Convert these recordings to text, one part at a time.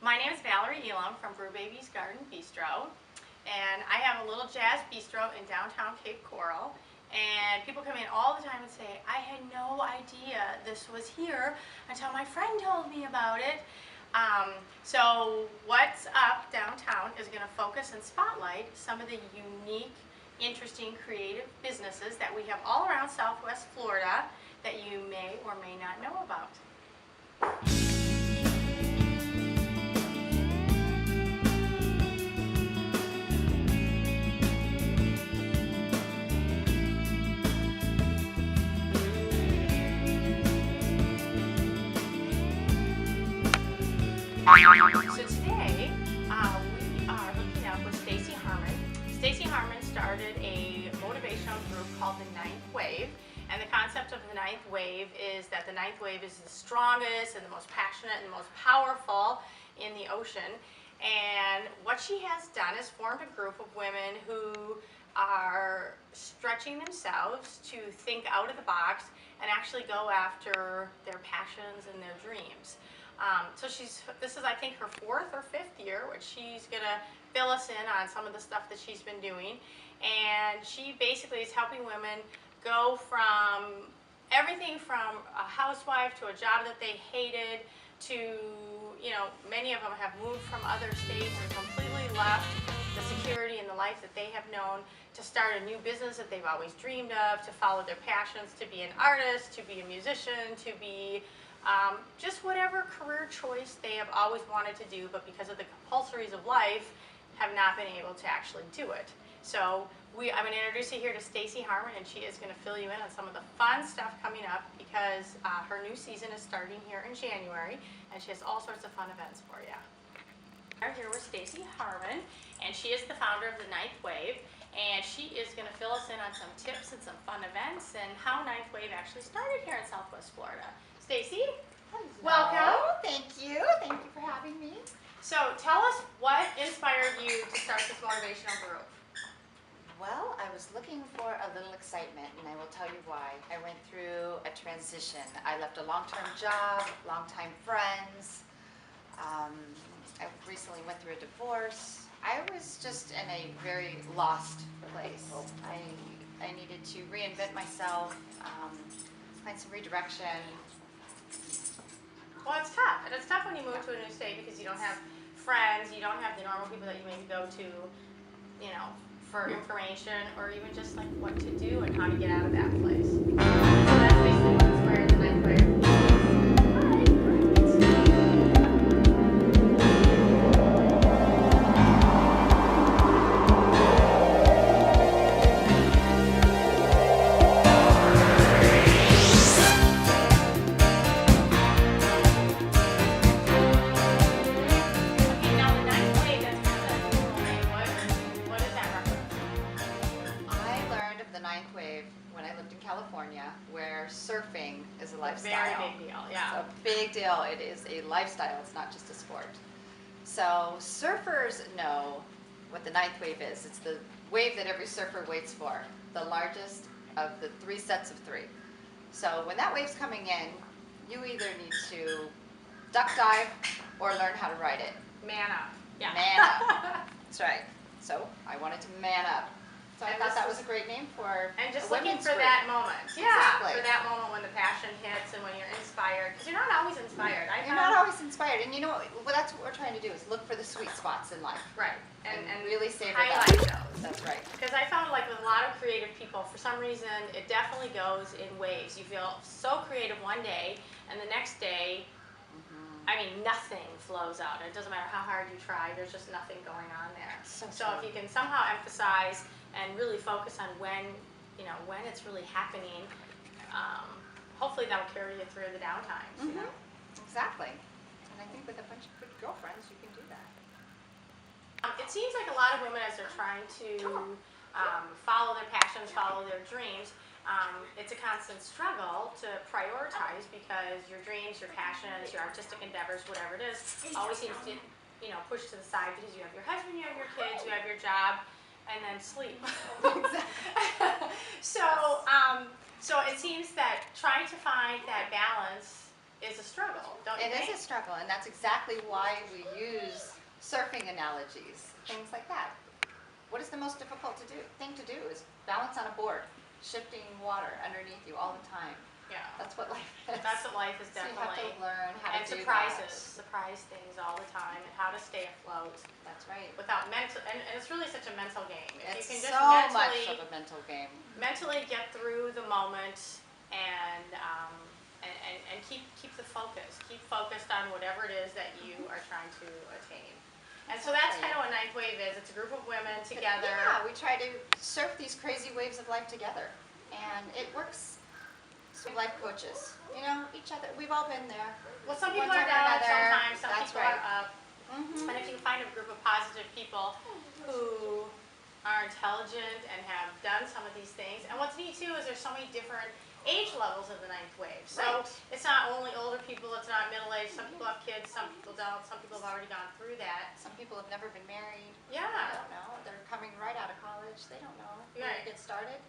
My name is Valerie Elam from Brew Baby's Garden Bistro, and I have a little jazz bistro in downtown Cape Coral. And people come in all the time and say, I had no idea this was here until my friend told me about it. So What's Up Downtown is going to focus and spotlight some of the unique, interesting, creative businesses that we have all around Southwest Florida that you may or may not know about. So today we are hooking up with Stacy Harmon. Stacy Harmon started a motivational group called the Ninth Wave, and the concept of the Ninth Wave is that the Ninth Wave is the strongest and the most passionate and the most powerful in the ocean. And what she has done is formed a group of women who are stretching themselves to think out of the box and actually go after their passions and their dreams. This is I think her 4th or 5th year, which she's gonna fill us in on some of the stuff that she's been doing. And she basically is helping women go from everything from a housewife to a job that they hated to, many of them have moved from other states and completely left the security and the life that they have known to start a new business that they've always dreamed of, to follow their passions, to be an artist, to be a musician, to be just whatever career choice they have always wanted to do, but because of the compulsories of life, have not been able to actually do it. So I'm going to introduce you here to Stacy Harmon, and she is going to fill you in on some of the fun stuff coming up because her new season is starting here in January, and she has all sorts of fun events for you. We're here with Stacy Harmon, and she is the founder of the Ninth Wave, and she is going to fill us in on some tips and some fun events and how Ninth Wave actually started here in Southwest Florida. Stacy, welcome. Thank you. Thank you for having me. So tell us what inspired you to start this motivational group. Well, I was looking for a little excitement, and I will tell you why. I went through a transition. I left a long-term job, long-time friends. I recently went through a divorce. I was just in a very lost place. I needed to reinvent myself, find some redirection. Well, it's tough. And it's tough when you move to a new state because you don't have friends, you don't have the normal people that you maybe go to, for information or even just like what to do and how to get out of that place. So that's basically what inspired the Ninth Wave. Where surfing is a lifestyle. Very big deal, yeah. It's a big deal. It is a lifestyle. It's not just a sport. So surfers know what the Ninth Wave is. It's the wave that every surfer waits for, the largest of the 3 sets of 3. So when that wave's coming in, you either need to duck dive or learn how to ride it. Man up. Yeah. Man up. That's right. So I wanted to man up. So I thought that was a great name for and just a looking for group. that moment. Yeah, exactly. For that moment when the passion hits and when you're inspired. Because you're not always inspired. You're not always inspired. And you know what, that's what we're trying to do is look for the sweet spots in life. Right. And really savor highlight those. That's right. Because I found like with a lot of creative people, for some reason, it definitely goes in waves. You feel so creative one day, and the next day, nothing flows out. It doesn't matter how hard you try. There's just nothing going on there. So if you can somehow emphasize and really focus on when it's really happening, hopefully that'll carry you through the downtimes. Exactly. And I think with a bunch of good girlfriends, you can do that. It seems like a lot of women, as they're trying to follow their passions, follow their dreams, it's a constant struggle to prioritize because your dreams, your passions, your artistic endeavors, whatever it is, always seems to pushed to the side because you have your husband, you have your kids, you have your job, and then sleep. So it seems that trying to find that balance is a struggle, don't you It think? is a struggle, and that's exactly why we use surfing analogies, things like that. What is the most difficult thing to do is balance on a board, shifting water underneath you all the time. Yeah. That's what life is. That's what life is So you have definitely. to learn how And to do surprise things all the time, and how to stay afloat That's right. without mental. And it's really such a mental game. If It's you can just so much of a mental game. mentally get through the moment and keep the focus. Keep focused on whatever it is that you are trying to attain. And so that's kind of what Ninth Wave is. It's a group of women together. Yeah, we try to surf these crazy waves of life together, and it works. So life coaches, each other. We've all been there. Well, some people One are time or down another. sometimes, some That's people right. are up. Mm-hmm. And if you find a group of positive people who are intelligent and have done some of these things, and what's neat too is there's so many different age levels of the Ninth Wave. So Right. it's not only older people, it's not middle-aged. Some people have kids, some people don't. Some people have already gone through that. Some people have never been married. Yeah. They don't know. They're coming right out of college. They don't know where Right. to get started.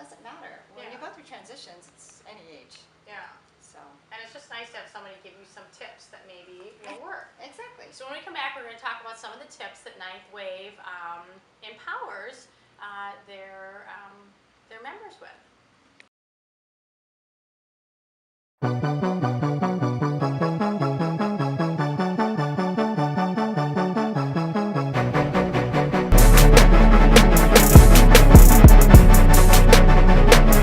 Doesn't matter. When Yeah. you go through transitions, it's any age. Yeah. So And it's just nice to have somebody give you some tips that maybe will work. exactly. So when we come back, we're going to talk about some of the tips that Ninth Wave empowers their members with.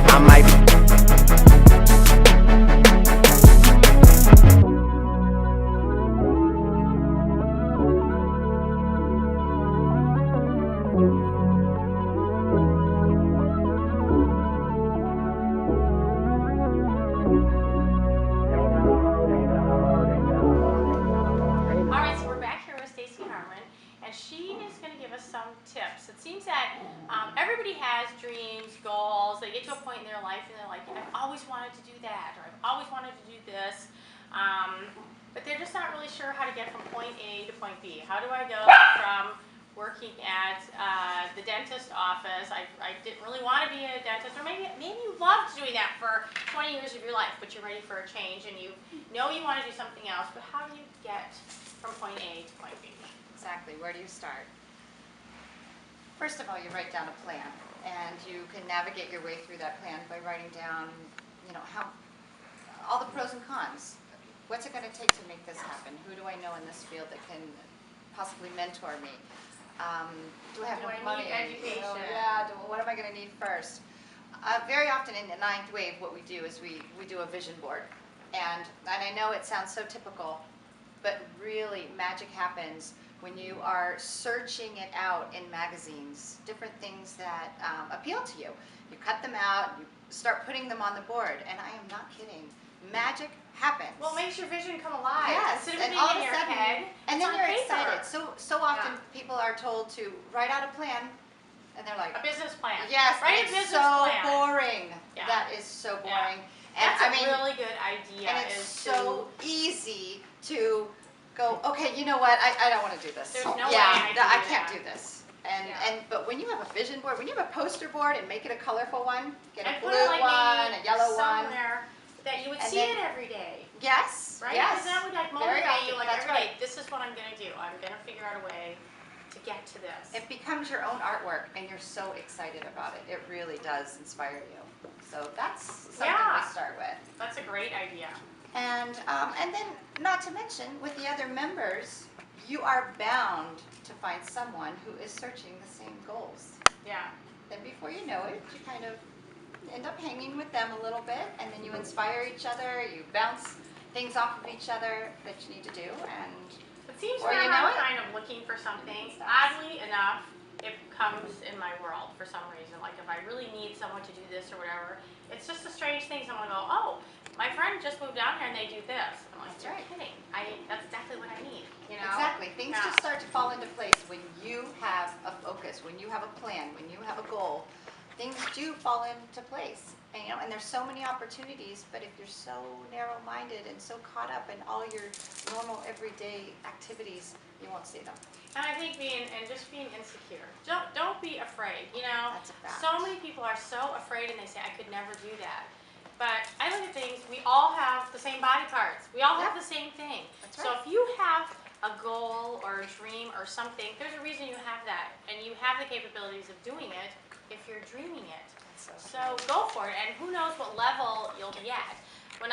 I might. All right, so we're back here with Stacy Harmon, and she is going to give us some tips. It seems that everybody has dreams, goals. They get to a point in their life and they're like, I've always wanted to do that, or I've always wanted to do this, but they're just not really sure how to get from point A to point B. How do I go from working at the dentist office? I didn't really want to be a dentist, or maybe you loved doing that for 20 years of your life, but you're ready for a change and you know you want to do something else, but how do you get from point A to point B? Exactly. Where do you start? First of all, you write down a plan, and you can navigate your way through that plan by writing down, how all the pros and cons. What's it going to take to make this happen? Who do I know in this field that can possibly mentor me? Do I have Do I enough need money? education? What am I going to need first? Very often in the Ninth Wave, what we do is we do a vision board. And I know it sounds so typical, but really magic happens when you are searching it out in magazines, different things that appeal to you. You cut them out, you start putting them on the board, and I am not kidding. Magic happens. Well, it makes your vision come alive. Yes, Instead of and being all in of a your sudden, head, and it's then on you're paper. excited. So often people are told to write out a plan, and they're like, A business plan. yes, Write and a it's business so plan. boring. Yeah. That is so Yeah. boring. And That's I a mean, really good idea. and it's is so easy to go, okay, you know what, I don't want to do this. There's no way yeah, I can do can't that. do this. And, Yeah. but when you have a vision board, when you have a poster board and make it a colorful one, get a and blue put it like one, maybe a yellow one. somewhere that you would And see then- it every day. Yes, Right? yes. Because that would like Very motivate you often, like that's every day. right. This is what I'm going to do. I'm going to figure out a way to get to this. It becomes your own artwork, and you're so excited about it. It really does inspire you. So that's something Yeah. we start with. That's a great idea. And then, not to mention, with the other members, you are bound to find someone who is searching the same goals. Yeah. Then before you know it, you kind of end up hanging with them a little bit, and then you inspire each other, you bounce things off of each other that you need to do, and It seems Or you whenever know I'm it. kind of looking for something, Stuff. oddly enough, it comes in my world for some reason. Like if I really need someone to do this or whatever, it's just a strange thing. Someone will go, oh, my friend just moved down here and they do this. I'm like, That's you're right. kidding. That's exactly what I need. You know? exactly, things Yeah. just start to fall into place when you have a focus, when you have a plan, when you have a goal. Things do fall into place, and there's so many opportunities, but if you're so narrow-minded and so caught up in all your normal everyday activities, you won't see them. And I think being insecure. Don't be afraid. You know, That's a fact. so many people are so afraid and they say I could never do that. But I look at things, we all have the same body parts. We all have Yeah. the same thing. That's So right. if you have a goal or a dream or something, there's a reason you have that. And you have the capabilities of doing it if you're dreaming it. So go for it, and who knows what level you'll be at. When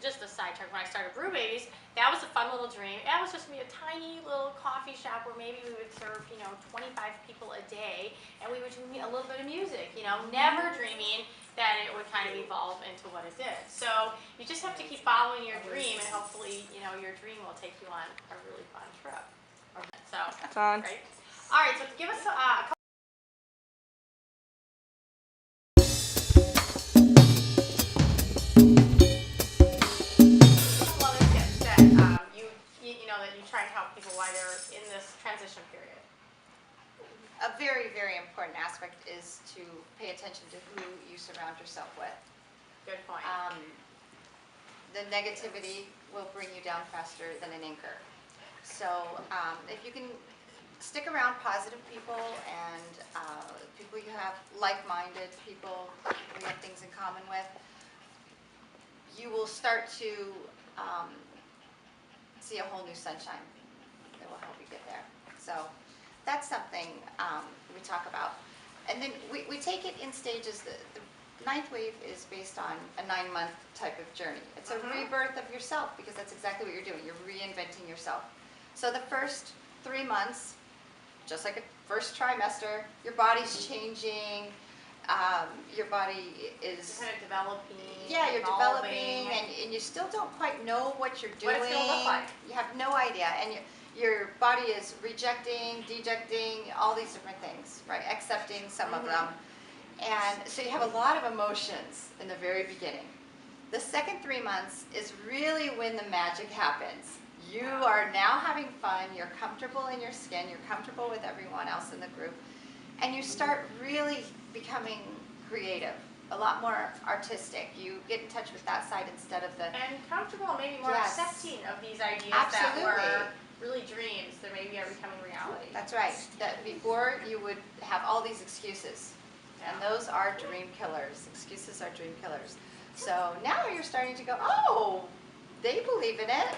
just a sidetrack, when I started Brew Babies, that was a fun little dream. That was just me a tiny little coffee shop where maybe we would serve, 25 people a day, and we would do a little bit of music, never dreaming that it would kind of evolve into what it did. So you just have to keep following your dream, and hopefully, your dream will take you on a really fun trip. So, Fun. right? All right, so give us a couple. Other tips that that you try and help people while they're in this transition period. A very, very important aspect is to pay attention to who you surround yourself with. Good point. The negativity will bring you down faster than an anchor. So if you can stick around positive people and people you have like-minded people who you have things in common with, you will start to see a whole new sunshine that will help you get there. So that's something we talk about. And then we take it in stages. The ninth wave is based on a 9-month type of journey. It's a rebirth of yourself, because that's exactly what you're doing. You're reinventing yourself. So the first 3 months, just like a first trimester, your body's changing. Your body is, Kind of developing. yeah, you're evolving. developing, and you still don't quite know what you're doing. What it's gonna look like. You have no idea, and your body is rejecting, dejecting, all these different things, right? Accepting some of them. And so you have a lot of emotions in the very beginning. The second 3 months is really when the magic happens. You are now having fun, you're comfortable in your skin, you're comfortable with everyone else in the group, and you start really becoming creative, a lot more artistic. You get in touch with that side instead of the, And comfortable, maybe more Yes. accepting of these ideas Absolutely. that were really dreams that maybe are becoming reality. that's right, that before you would have all these excuses. And those are dream killers. Excuses are dream killers. So now you're starting to go, oh, they believe in it.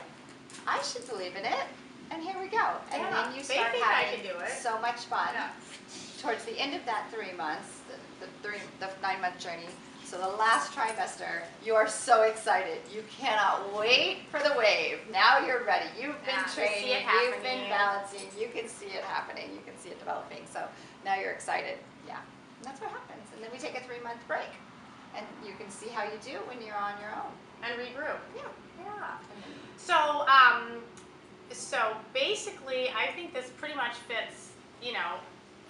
I should believe in it. And here we go. And Yeah, then you they start think I having can do it. so much fun. Yeah. Towards the end of that 3 months, the 9-month journey, so the last trimester, you are so excited. You cannot wait for the wave. Now you're ready. You've been Yeah, you see training, it you've been happening. balancing, you can see it happening, you can see it developing. So now you're excited. Yeah, and that's what happens. And then we take a 3-month break, and you can see how you do when you're on your own. And regroup. Yeah. Yeah. So basically, I think this pretty much fits,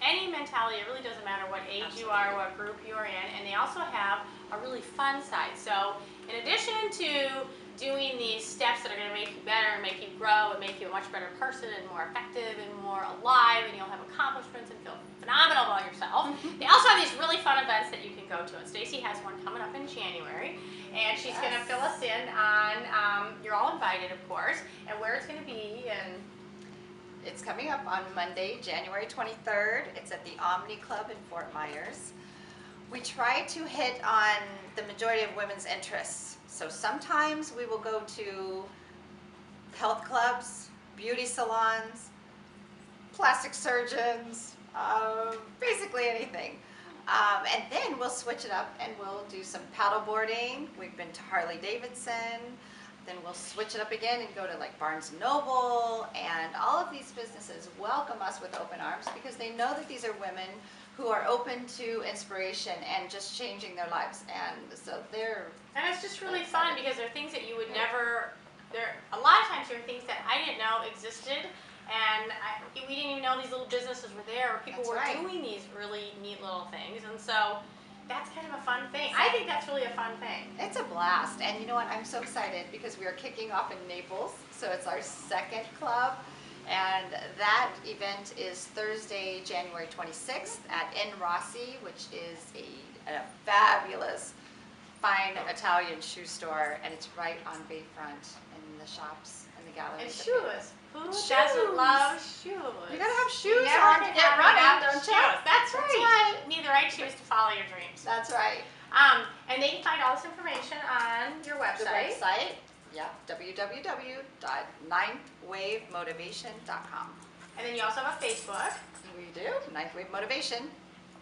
any mentality. It really doesn't matter what age you are, what group you're in, and they also have a really fun side. So in addition to doing these steps that are going to make you better and make you grow and make you a much better person and more effective and more alive, and you'll have accomplishments and feel phenomenal about yourself, they also have these really fun events that you can go to. And Stacy has one coming up in January, and she's going to fill us in on, you're all invited, of course, and where it's going to be. And It's coming up on Monday, January 23rd. It's at the Omni Club in Fort Myers. We try to hit on the majority of women's interests. So sometimes we will go to health clubs, beauty salons, plastic surgeons, basically anything. And then we'll switch it up and we'll do some paddle boarding. We've been to Harley Davidson. Then we'll switch it up again and go to like Barnes & Noble, and all of these businesses welcome us with open arms because they know that these are women who are open to inspiration and just changing their lives. And so And it's just really fun because they're things that you would never, a lot of times there are things that I didn't know existed, and we didn't even know these little businesses were there, or people That's were right. doing these really neat little things. And so that's kind of a fun thing. I think that's really a fun thing. it's a blast. And you know what, I'm so excited because we are kicking off in Naples. So it's our second club. And that event is Thursday, January 26th at N. Rossi, which is a fabulous, fine Italian shoe store. And it's right on Bayfront in the shops and the galleries. And shoes. Who Shoes. doesn't love shoes? You gotta have You shoes never on can to get have running, enough don't you? shoes. That's That's right. right. Neither I choose to follow your dreams. That's right. And they can find all this information on your The website. website, yeah, www.ninthwavemotivation.com. And then you also have a Facebook. We do, Ninth Wave Motivation.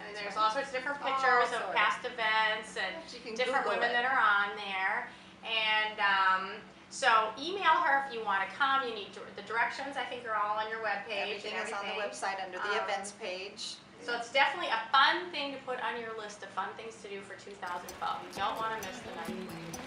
And there's all sorts of different pictures of sorts. past events and You can different Google women it. that are on there. And so email her if you want to come. You need the directions, I think, are all on your webpage. Everything and is on the everything. website under the Um, events page. So it's definitely a fun thing to put on your list of fun things to do for 2012. You don't want to miss the 9th wave.